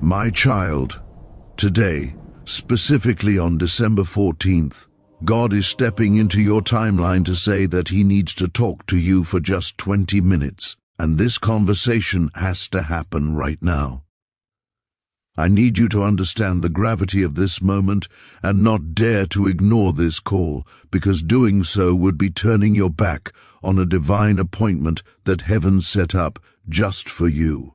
My child, today, specifically on December 14th, God is stepping into your timeline to say that He needs to talk to you for just 20 minutes, and this conversation has to happen right now. I need you to understand the gravity of this moment and not dare to ignore this call, because doing so would be turning your back on a divine appointment that heaven set up just for you.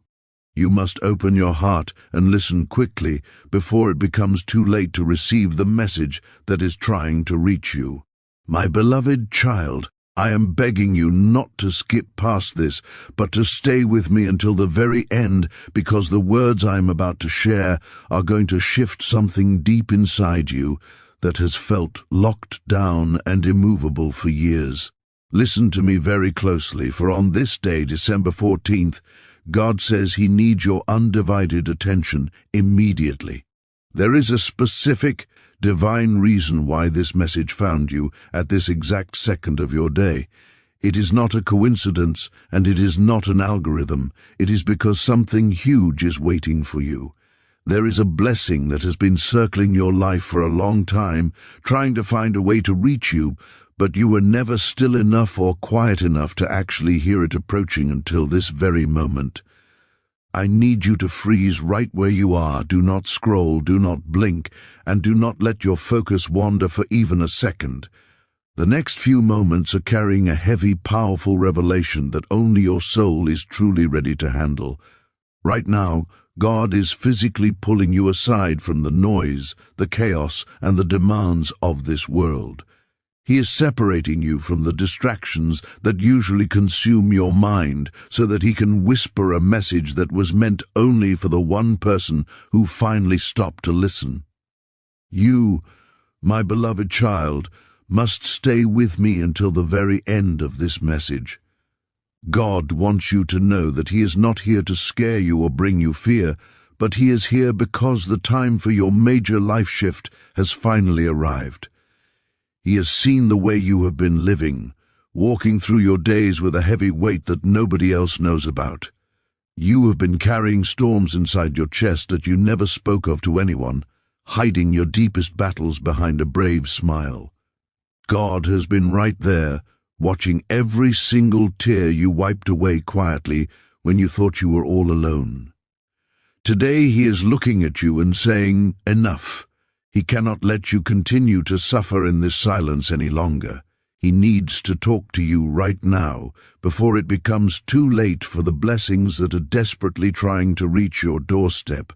You must open your heart and listen quickly before it becomes too late to receive the message that is trying to reach you. My beloved child, I am begging you not to skip past this, but to stay with me until the very end, because the words I am about to share are going to shift something deep inside you that has felt locked down and immovable for years. Listen to me very closely, for on this day, December 14th, God says He needs your undivided attention immediately. There is a specific, divine reason why this message found you at this exact second of your day. It is not a coincidence, and it is not an algorithm. It is because something huge is waiting for you. There is a blessing that has been circling your life for a long time, trying to find a way to reach you, but you were never still enough or quiet enough to actually hear it approaching until this very moment. I need you to freeze right where you are. Do not scroll, do not blink, and do not let your focus wander for even a second. The next few moments are carrying a heavy, powerful revelation that only your soul is truly ready to handle. Right now, God is physically pulling you aside from the noise, the chaos, and the demands of this world. He is separating you from the distractions that usually consume your mind so that He can whisper a message that was meant only for the one person who finally stopped to listen. You, my beloved child, must stay with me until the very end of this message. God wants you to know that He is not here to scare you or bring you fear, but He is here because the time for your major life shift has finally arrived. He has seen the way you have been living, walking through your days with a heavy weight that nobody else knows about. You have been carrying storms inside your chest that you never spoke of to anyone, hiding your deepest battles behind a brave smile. God has been right there, watching every single tear you wiped away quietly when you thought you were all alone. Today He is looking at you and saying, "Enough." He cannot let you continue to suffer in this silence any longer. He needs to talk to you right now, before it becomes too late for the blessings that are desperately trying to reach your doorstep.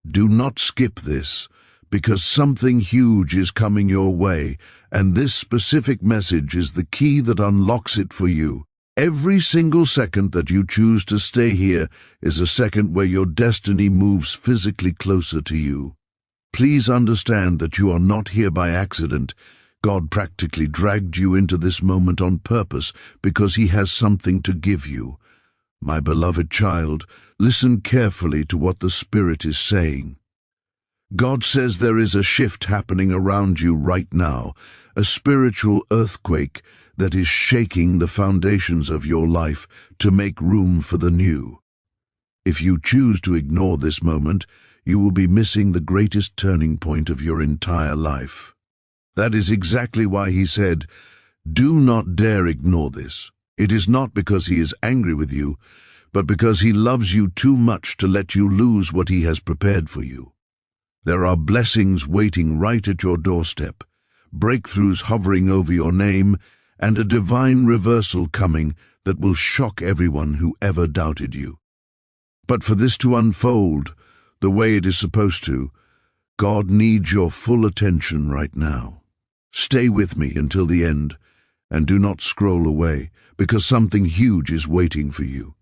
Do not skip this, because something huge is coming your way, and this specific message is the key that unlocks it for you. Every single second that you choose to stay here is a second where your destiny moves physically closer to you. Please understand that you are not here by accident. God practically dragged you into this moment on purpose because He has something to give you. My beloved child, listen carefully to what the Spirit is saying. God says there is a shift happening around you right now, a spiritual earthquake that is shaking the foundations of your life to make room for the new. If you choose to ignore this moment, you will be missing the greatest turning point of your entire life. That is exactly why He said, "Do not dare ignore this." It is not because He is angry with you, but because He loves you too much to let you lose what He has prepared for you. There are blessings waiting right at your doorstep, breakthroughs hovering over your name, and a divine reversal coming that will shock everyone who ever doubted you. But for this to unfold the way it is supposed to, God needs your full attention right now. Stay with me until the end, and do not scroll away, because something huge is waiting for you.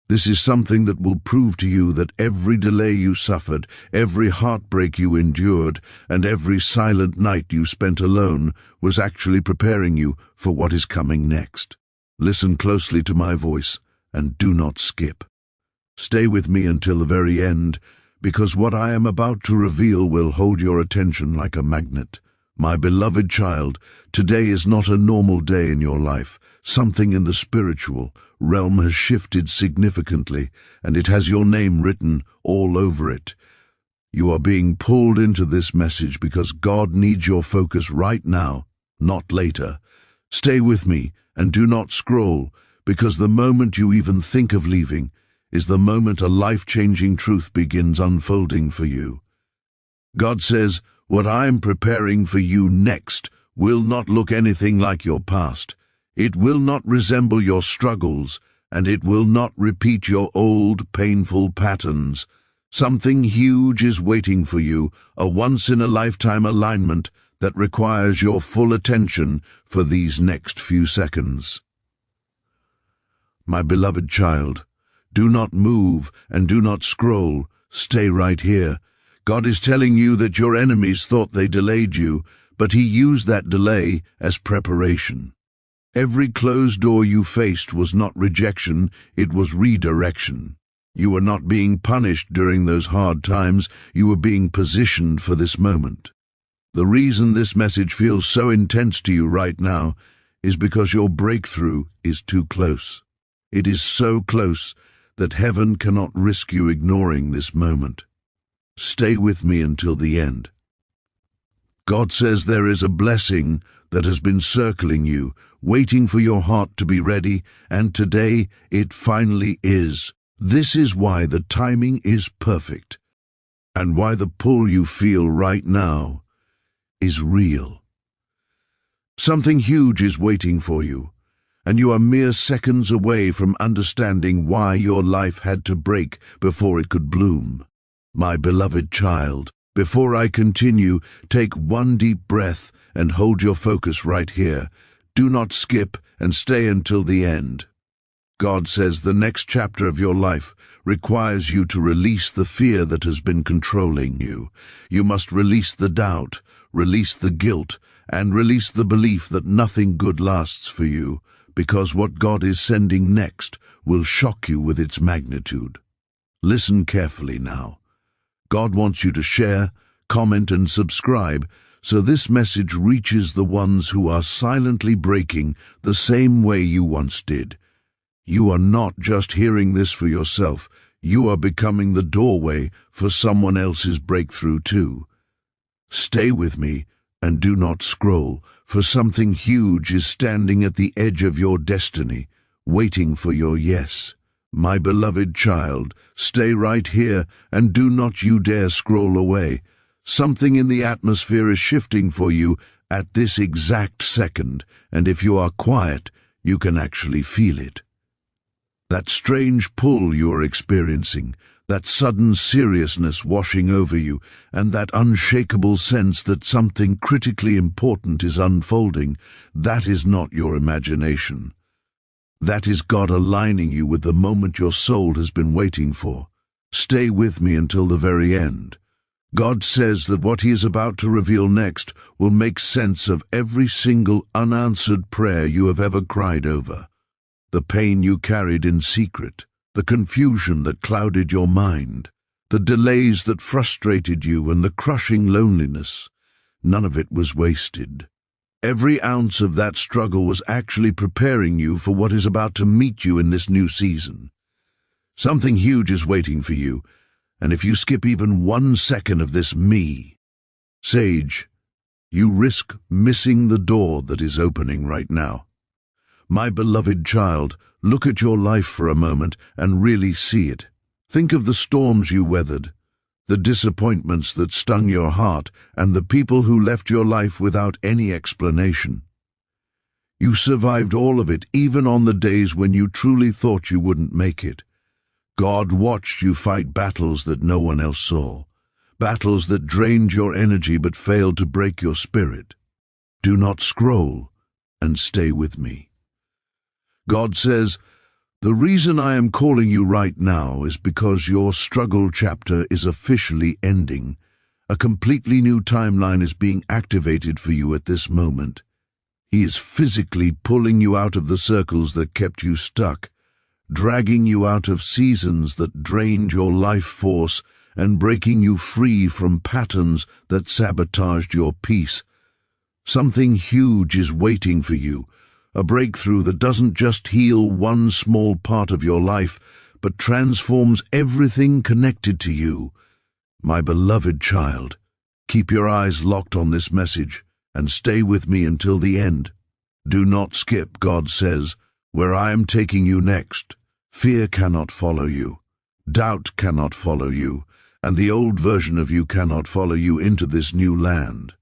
This is something that will prove to you that every delay you suffered, every heartbreak you endured, and every silent night you spent alone was actually preparing you for what is coming next. Listen closely to my voice, and do not skip. Stay with me until the very end, because what I am about to reveal will hold your attention like a magnet. My beloved child, today is not a normal day in your life. Something in the spiritual realm has shifted significantly, and it has your name written all over it. You are being pulled into this message because God needs your focus right now, not later. Stay with me and do not scroll, because the moment you even think of leaving is the moment a life-changing truth begins unfolding for you. God says, what I am preparing for you next will not look anything like your past. It will not resemble your struggles, and it will not repeat your old, painful patterns. Something huge is waiting for you, a once-in-a-lifetime alignment that requires your full attention for these next few seconds. My beloved child, do not move and do not scroll. Stay right here. God is telling you that your enemies thought they delayed you, but He used that delay as preparation. Every closed door you faced was not rejection, it was redirection. You were not being punished during those hard times, you were being positioned for this moment. The reason this message feels so intense to you right now is because your breakthrough is too close. It is so close that heaven cannot risk you ignoring this moment. Stay with me until the end. God says there is a blessing that has been circling you, waiting for your heart to be ready, and today it finally is. This is why the timing is perfect, and why the pull you feel right now is real. Something huge is waiting for you, and you are mere seconds away from understanding why your life had to break before it could bloom. My beloved child, before I continue, take one deep breath and hold your focus right here. Do not skip and stay until the end. God says the next chapter of your life requires you to release the fear that has been controlling you. You must release the doubt, release the guilt, and release the belief that nothing good lasts for you, because what God is sending next will shock you with its magnitude. Listen carefully now. God wants you to share, comment, and subscribe so this message reaches the ones who are silently breaking the same way you once did. You are not just hearing this for yourself, you are becoming the doorway for someone else's breakthrough too. Stay with me and do not scroll, for something huge is standing at the edge of your destiny, waiting for your yes. My beloved child, stay right here and do not you dare scroll away. Something in the atmosphere is shifting for you at this exact second, and if you are quiet, you can actually feel it. That strange pull you are experiencing, that sudden seriousness washing over you, and that unshakable sense that something critically important is unfolding, that is not your imagination. That is God aligning you with the moment your soul has been waiting for. Stay with me until the very end. God says that what He is about to reveal next will make sense of every single unanswered prayer you have ever cried over. The pain you carried in secret, the confusion that clouded your mind, the delays that frustrated you, and the crushing loneliness. None of it was wasted. Every ounce of that struggle was actually preparing you for what is about to meet you in this new season. Something huge is waiting for you, and if you skip even 1 second of this sage, you risk missing the door that is opening right now. My beloved child, look at your life for a moment and really see it. Think of the storms you weathered, the disappointments that stung your heart, and the people who left your life without any explanation. You survived all of it, even on the days when you truly thought you wouldn't make it. God watched you fight battles that no one else saw, battles that drained your energy but failed to break your spirit. Do not scroll and stay with me. God says, the reason I am calling you right now is because your struggle chapter is officially ending. A completely new timeline is being activated for you at this moment. He is physically pulling you out of the circles that kept you stuck, dragging you out of seasons that drained your life force, and breaking you free from patterns that sabotaged your peace. Something huge is waiting for you, a breakthrough that doesn't just heal one small part of your life, but transforms everything connected to you. My beloved child, keep your eyes locked on this message and stay with me until the end. Do not skip, God says, where I am taking you next. Fear cannot follow you. Doubt cannot follow you, and the old version of you cannot follow you into this new land.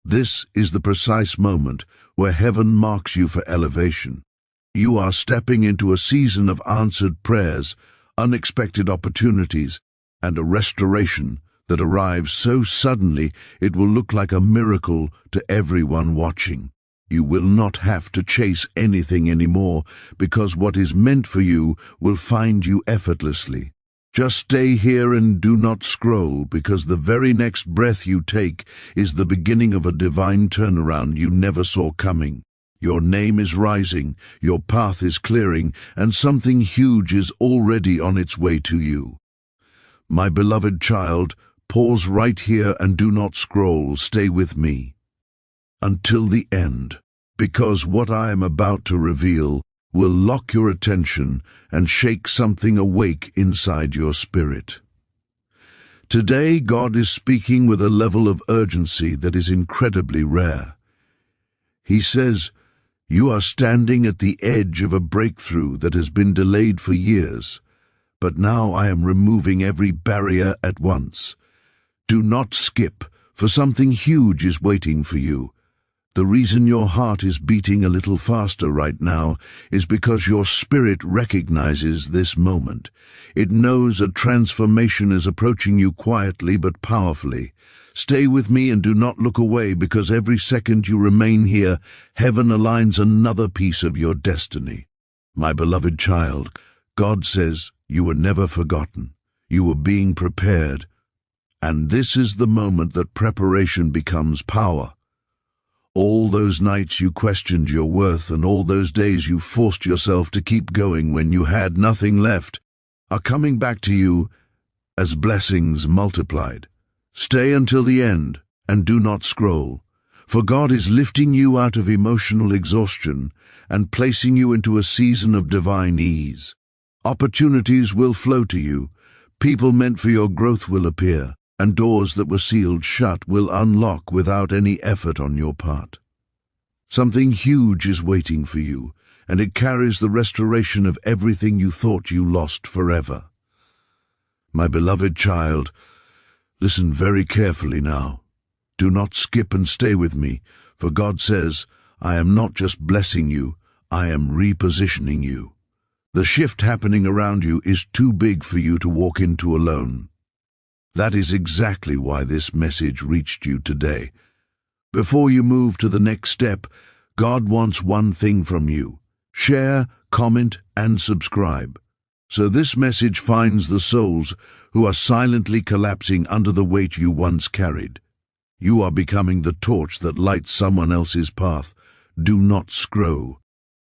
This is the precise moment where heaven marks you for elevation. You are stepping into a season of answered prayers, unexpected opportunities, and a restoration that arrives so suddenly it will look like a miracle to everyone watching. You will not have to chase anything anymore, because what is meant for you will find you effortlessly. Just stay here and do not scroll, because the very next breath you take is the beginning of a divine turnaround you never saw coming. Your name is rising, your path is clearing, and something huge is already on its way to you. My beloved child, pause right here and do not scroll. Stay with me until the end, because what I am about to reveal will lock your attention and shake something awake inside your spirit. Today, God is speaking with a level of urgency that is incredibly rare. He says, "You are standing at the edge of a breakthrough that has been delayed for years, but now I am removing every barrier at once. Do not skip, for something huge is waiting for you. The reason your heart is beating a little faster right now is because your spirit recognizes this moment. It knows a transformation is approaching you quietly but powerfully. Stay with me and do not look away, because every second you remain here, heaven aligns another piece of your destiny. My beloved child, God says you were never forgotten. You were being prepared. And this is the moment that preparation becomes power. All those nights you questioned your worth and all those days you forced yourself to keep going when you had nothing left are coming back to you as blessings multiplied. Stay until the end and do not scroll, for God is lifting you out of emotional exhaustion and placing you into a season of divine ease. Opportunities will flow to you, people meant for your growth will appear, and doors that were sealed shut will unlock without any effort on your part. Something huge is waiting for you, and it carries the restoration of everything you thought you lost forever. My beloved child, listen very carefully now. Do not skip and stay with me, for God says, I am not just blessing you, I am repositioning you. The shift happening around you is too big for you to walk into alone. That is exactly why this message reached you today. Before you move to the next step, God wants one thing from you: share, comment, and subscribe, so this message finds the souls who are silently collapsing under the weight you once carried. You are becoming the torch that lights someone else's path. Do not scroll.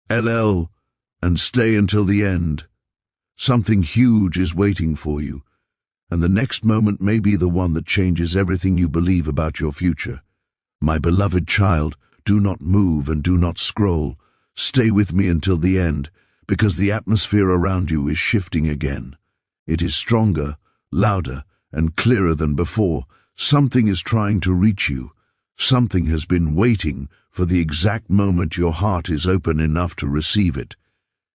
LL, and stay until the end. Something huge is waiting for you, and the next moment may be the one that changes everything you believe about your future. My beloved child, do not move and do not scroll. Stay with me until the end, because the atmosphere around you is shifting again. It is stronger, louder, and clearer than before. Something is trying to reach you. Something has been waiting for the exact moment your heart is open enough to receive it.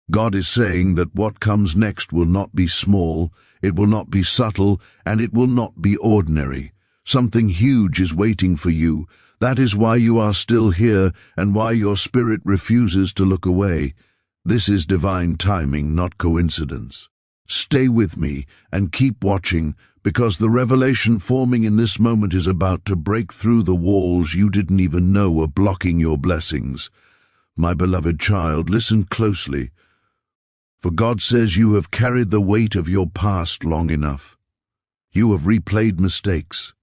God is saying that what comes next will not be small, it will not be subtle, and it will not be ordinary. Something huge is waiting for you. That is why you are still here and why your spirit refuses to look away. This is divine timing, not coincidence. Stay with me and keep watching, because the revelation forming in this moment is about to break through the walls you didn't even know were blocking your blessings. My beloved child, listen closely. For God says you have carried the weight of your past long enough. You have replayed mistakes,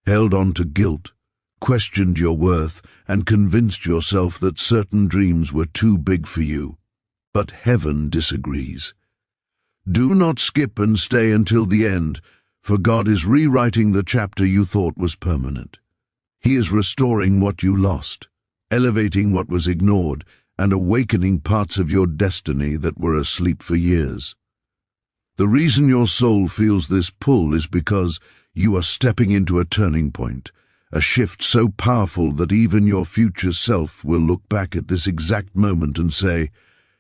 held on to guilt, questioned your worth, and convinced yourself that certain dreams were too big for you. But heaven disagrees. Do not skip and stay until the end, for God is rewriting the chapter you thought was permanent. He is restoring what you lost, elevating what was ignored and awakening parts of your destiny that were asleep for years. The reason your soul feels this pull is because you are stepping into a turning point, a shift so powerful that even your future self will look back at this exact moment and say,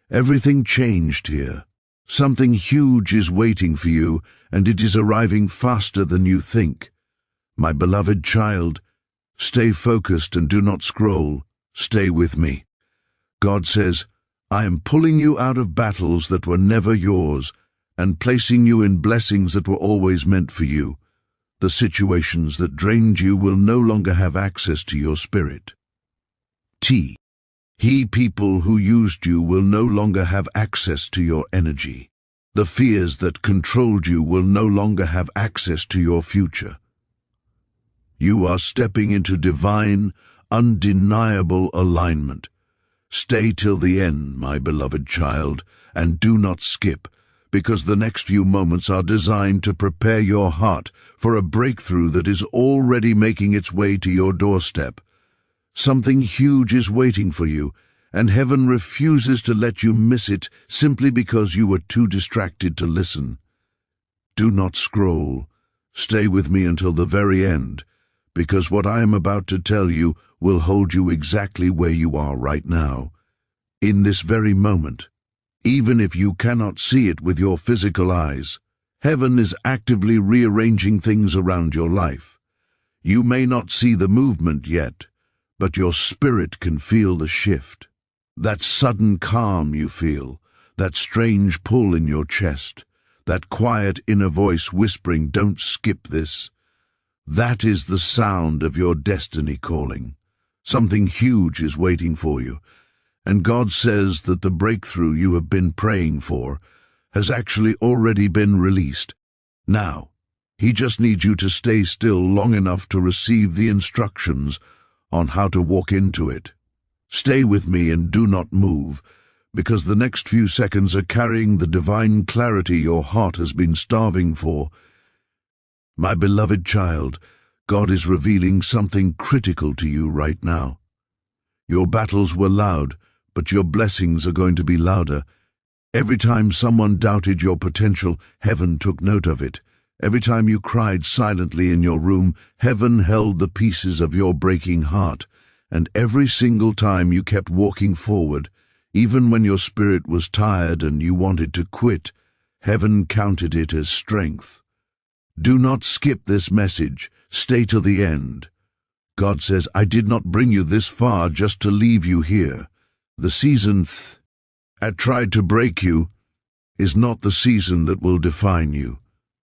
"Everything changed here. Something huge is waiting for you, and it is arriving faster than you think." My beloved child, stay focused and do not scroll. Stay with me. God says, "I am pulling you out of battles that were never yours and placing you in blessings that were always meant for you." The situations that drained you will no longer have access to your spirit. People who used you will no longer have access to your energy. The fears that controlled you will no longer have access to your future. You are stepping into divine, undeniable alignment. Stay till the end, my beloved child, and do not skip, because the next few moments are designed to prepare your heart for a breakthrough that is already making its way to your doorstep. Something huge is waiting for you, and heaven refuses to let you miss it simply because you were too distracted to listen. Do not scroll. Stay with me until the very end, because what I am about to tell you will hold you exactly where you are right now, in this very moment. Even if you cannot see it with your physical eyes, heaven is actively rearranging things around your life. You may not see the movement yet, but your spirit can feel the shift. That sudden calm you feel, that strange pull in your chest, that quiet inner voice whispering, "Don't skip this." That is the sound of your destiny calling. Something huge is waiting for you, and God says that the breakthrough you have been praying for has actually already been released. Now, He just needs you to stay still long enough to receive the instructions on how to walk into it. Stay with me and do not move, because the next few seconds are carrying the divine clarity your heart has been starving for. My beloved child, God is revealing something critical to you right now. Your battles were loud, but your blessings are going to be louder. Every time someone doubted your potential, heaven took note of it. Every time you cried silently in your room, heaven held the pieces of your breaking heart. And every single time you kept walking forward, even when your spirit was tired and you wanted to quit, heaven counted it as strength. Do not skip this message. Stay to the end. God says, "I did not bring you this far just to leave you here." The season that tried to break you is not the season that will define you.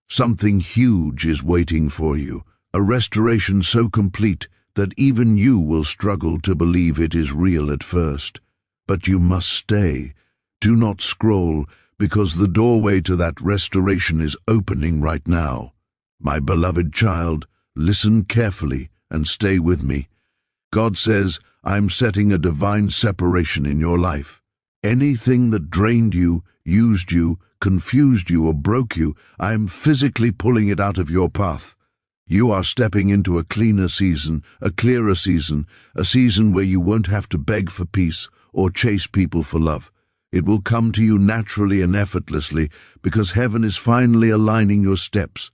Something huge is waiting for you, a restoration so complete that even you will struggle to believe it is real at first. But you must stay. Do not scroll, because the doorway to that restoration is opening right now. My beloved child, listen carefully and stay with me. God says, "I'm setting a divine separation in your life. Anything that drained you, used you, confused you, or broke you, I am physically pulling it out of your path. You are stepping into a cleaner season, a clearer season, a season where you won't have to beg for peace or chase people for love. It will come to you naturally and effortlessly because heaven is finally aligning your steps.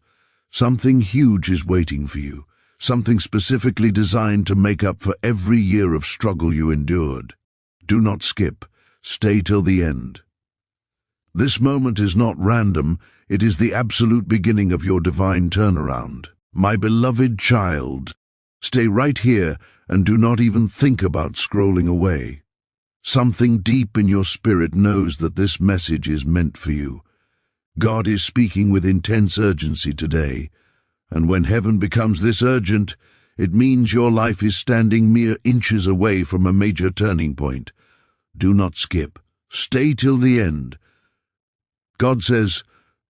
Something huge is waiting for you, something specifically designed to make up for every year of struggle you endured. Do not skip. Stay till the end. This moment is not random. It is the absolute beginning of your divine turnaround. My beloved child, stay right here and do not even think about scrolling away. Something deep in your spirit knows that this message is meant for you. God is speaking with intense urgency today, and when heaven becomes this urgent, it means your life is standing mere inches away from a major turning point. Do not skip. Stay till the end. God says,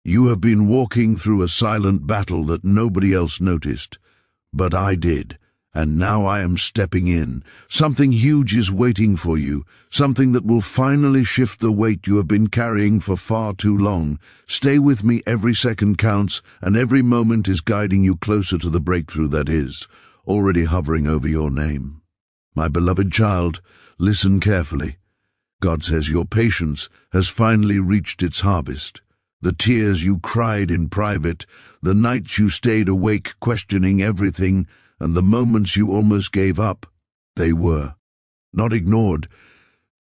"You have been walking through a silent battle that nobody else noticed, but I did, and now I am stepping in. Something huge is waiting for you, something that will finally shift the weight you have been carrying for far too long. Stay with me. Every second counts, and every moment is guiding you closer to the breakthrough that is already hovering over your name." My beloved child, listen carefully. God says your patience has finally reached its harvest. The tears you cried in private, the nights you stayed awake questioning everything, and the moments you almost gave up, they were not ignored.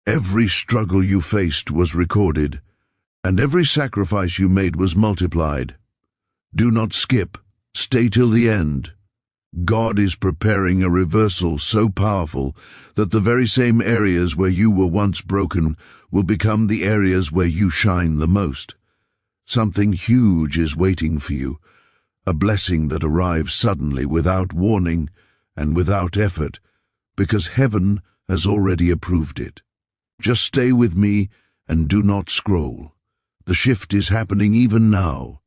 Every struggle you faced was recorded, and every sacrifice you made was multiplied. Do not skip. Stay till the end. God is preparing a reversal so powerful that the very same areas where you were once broken will become the areas where you shine the most. Something huge is waiting for you, a blessing that arrives suddenly without warning and without effort, because heaven has already approved it. Just stay with me and do not scroll. The shift is happening even now.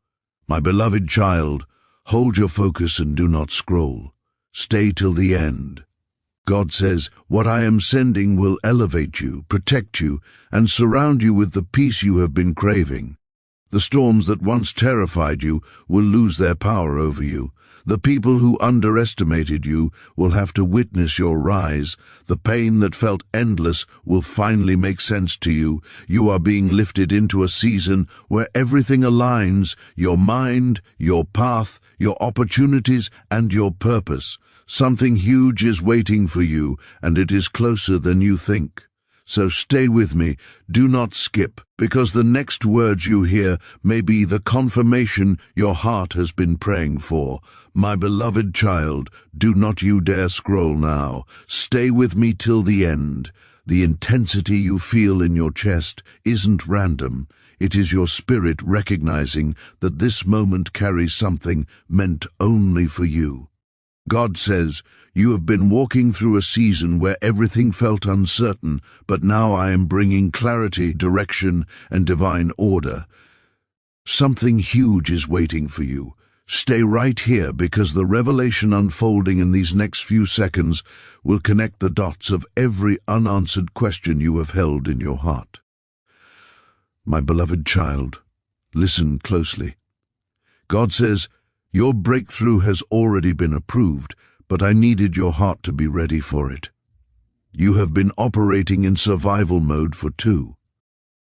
My beloved child, hold your focus and do not scroll. Stay till the end. God says, what I am sending will elevate you, protect you, and surround you with the peace you have been craving. The storms that once terrified you will lose their power over you. The people who underestimated you will have to witness your rise. The pain that felt endless will finally make sense to you. You are being lifted into a season where everything aligns: your mind, your path, your opportunities, and your purpose. Something huge is waiting for you, and it is closer than you think. So stay with me, do not skip, because the next words you hear may be the confirmation your heart has been praying for. My beloved child, do not you dare scroll now. Stay with me till the end. The intensity you feel in your chest isn't random. It is your spirit recognizing that this moment carries something meant only for you. God says, you have been walking through a season where everything felt uncertain, but now I am bringing clarity, direction, and divine order. Something huge is waiting for you. Stay right here, because the revelation unfolding in these next few seconds will connect the dots of every unanswered question you have held in your heart. My beloved child, listen closely. God says, your breakthrough has already been approved, but I needed your heart to be ready for it. You have been operating in survival mode for too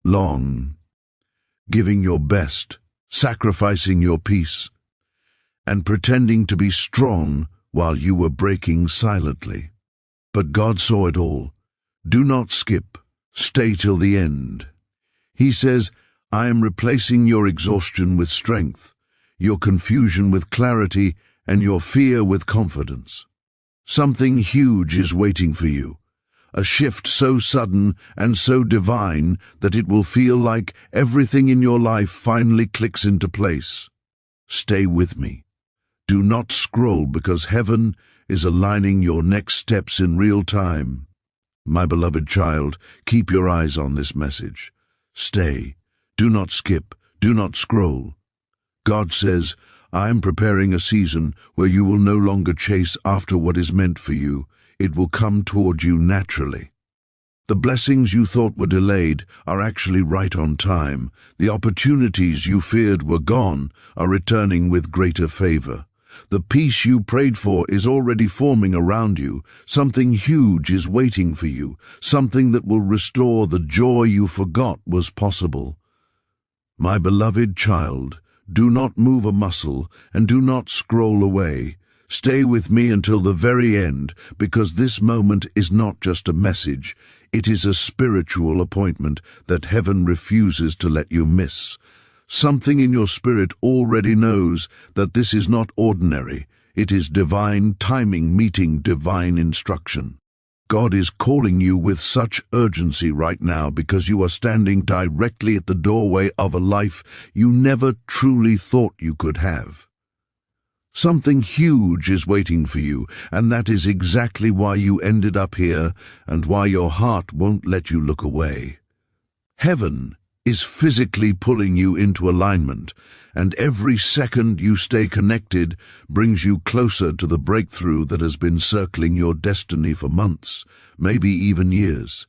long, giving your best, sacrificing your peace, and pretending to be strong while you were breaking silently. But God saw it all. Do not skip. Stay till the end. He says, I am replacing your exhaustion with strength, your confusion with clarity, and your fear with confidence. Something huge is waiting for you, a shift so sudden and so divine that it will feel like everything in your life finally clicks into place. Stay with me. Do not scroll, because heaven is aligning your next steps in real time. My beloved child, keep your eyes on this message. Stay. Do not skip. Do not scroll. God says, I am preparing a season where you will no longer chase after what is meant for you. It will come toward you naturally. The blessings you thought were delayed are actually right on time. The opportunities you feared were gone are returning with greater favor. The peace you prayed for is already forming around you. Something huge is waiting for you, something that will restore the joy you forgot was possible. My beloved child, do not move a muscle and do not scroll away. Stay with me until the very end, because this moment is not just a message. It is a spiritual appointment that heaven refuses to let you miss. Something in your spirit already knows that this is not ordinary. It is divine timing meeting divine instruction. God is calling you with such urgency right now because you are standing directly at the doorway of a life you never truly thought you could have. Something huge is waiting for you, and that is exactly why you ended up here and why your heart won't let you look away. Heaven is physically pulling you into alignment, and every second you stay connected brings you closer to the breakthrough that has been circling your destiny for months, maybe even years.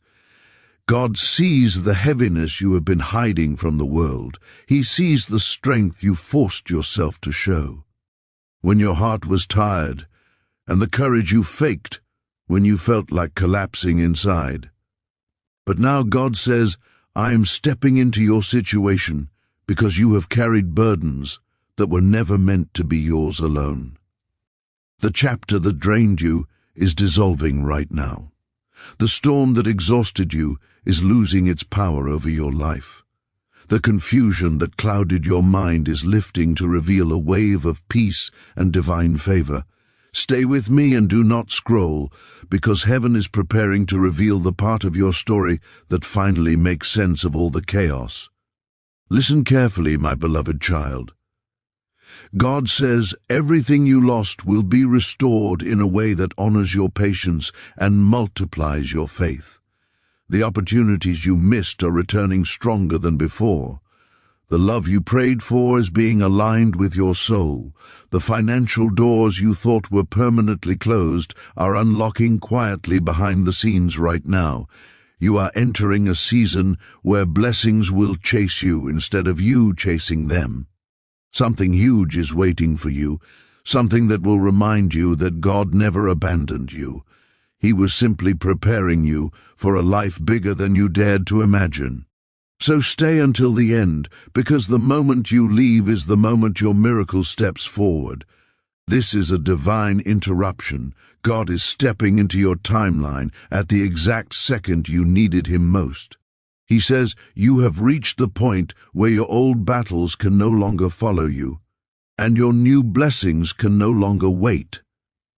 God sees the heaviness you have been hiding from the world. He sees the strength you forced yourself to show. When your heart was tired, and the courage you faked, when you felt like collapsing inside. But now God says, I am stepping into your situation because you have carried burdens that were never meant to be yours alone. The chapter that drained you is dissolving right now. The storm that exhausted you is losing its power over your life. The confusion that clouded your mind is lifting to reveal a wave of peace and divine favor. Stay with me and do not scroll, because heaven is preparing to reveal the part of your story that finally makes sense of all the chaos. Listen carefully, my beloved child. God says everything you lost will be restored in a way that honors your patience and multiplies your faith. The opportunities you missed are returning stronger than before. The love you prayed for is being aligned with your soul. The financial doors you thought were permanently closed are unlocking quietly behind the scenes right now. You are entering a season where blessings will chase you instead of you chasing them. Something huge is waiting for you, something that will remind you that God never abandoned you. He was simply preparing you for a life bigger than you dared to imagine. So stay until the end, because the moment you leave is the moment your miracle steps forward. This is a divine interruption. God is stepping into your timeline at the exact second you needed him most. He says, you have reached the point where your old battles can no longer follow you, and your new blessings can no longer wait.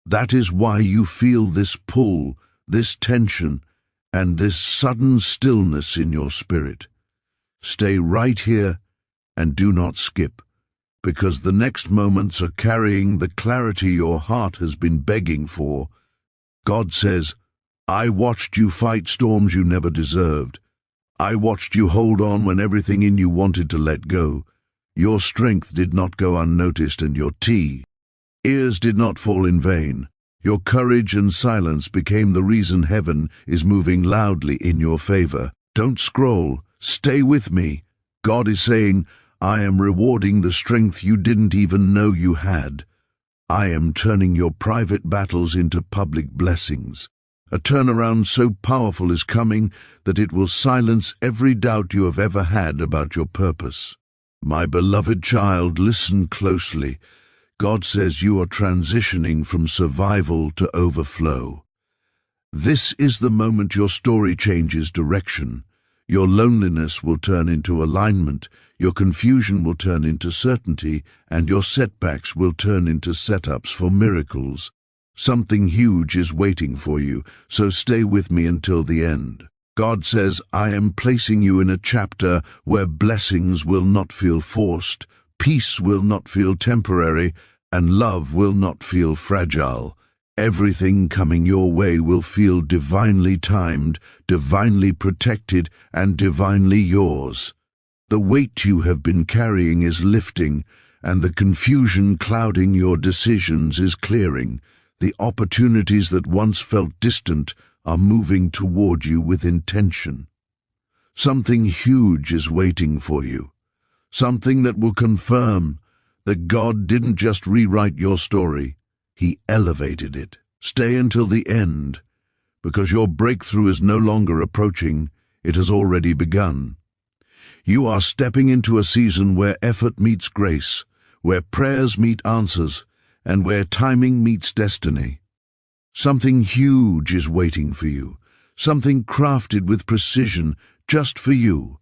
That is why you feel this pull, this tension, and this sudden stillness in your spirit. Stay right here and do not skip, because the next moments are carrying the clarity your heart has been begging for. God says, I watched you fight storms you never deserved. I watched you hold on when everything in you wanted to let go. Your strength did not go unnoticed, and your tears did not fall in vain. Your courage and silence became the reason heaven is moving loudly in your favor. Don't scroll. Stay with me. God is saying, I am rewarding the strength you didn't even know you had. I am turning your private battles into public blessings. A turnaround so powerful is coming that it will silence every doubt you have ever had about your purpose. My beloved child, listen closely. God says you are transitioning from survival to overflow. This is the moment your story changes direction. Your loneliness will turn into alignment, your confusion will turn into certainty, and your setbacks will turn into setups for miracles. Something huge is waiting for you, so stay with me until the end. God says, I am placing you in a chapter where blessings will not feel forced, peace will not feel temporary, and love will not feel fragile. Everything coming your way will feel divinely timed, divinely protected, and divinely yours. The weight you have been carrying is lifting, and the confusion clouding your decisions is clearing. The opportunities that once felt distant are moving toward you with intention. Something huge is waiting for you, something that will confirm that God didn't just rewrite your story, He elevated it. Stay until the end, because your breakthrough is no longer approaching, it has already begun. You are stepping into a season where effort meets grace, where prayers meet answers, and where timing meets destiny. Something huge is waiting for you, something crafted with precision just for you.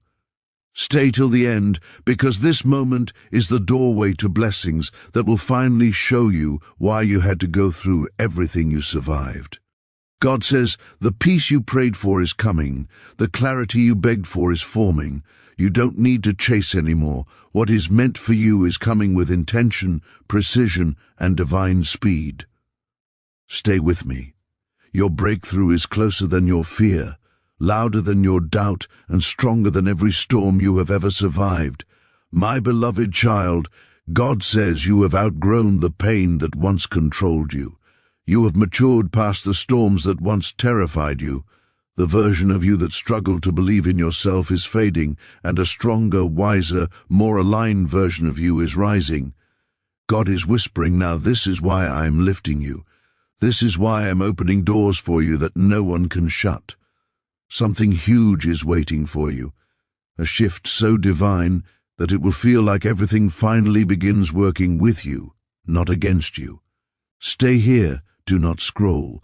Stay till the end, because this moment is the doorway to blessings that will finally show you why you had to go through everything you survived. God says, the peace you prayed for is coming, the clarity you begged for is forming. You don't need to chase anymore. What is meant for you is coming with intention, precision, and divine speed. Stay with me. Your breakthrough is closer than your fear, louder than your doubt, and stronger than every storm you have ever survived. My beloved child, God says you have outgrown the pain that once controlled you. You have matured past the storms that once terrified you. The version of you that struggled to believe in yourself is fading, and a stronger, wiser, more aligned version of you is rising. God is whispering, now this is why I am lifting you. This is why I'm opening doors for you that no one can shut. Something huge is waiting for you, a shift so divine that it will feel like everything finally begins working with you, not against you. Stay here, do not scroll,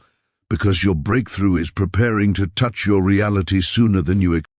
because your breakthrough is preparing to touch your reality sooner than you expect.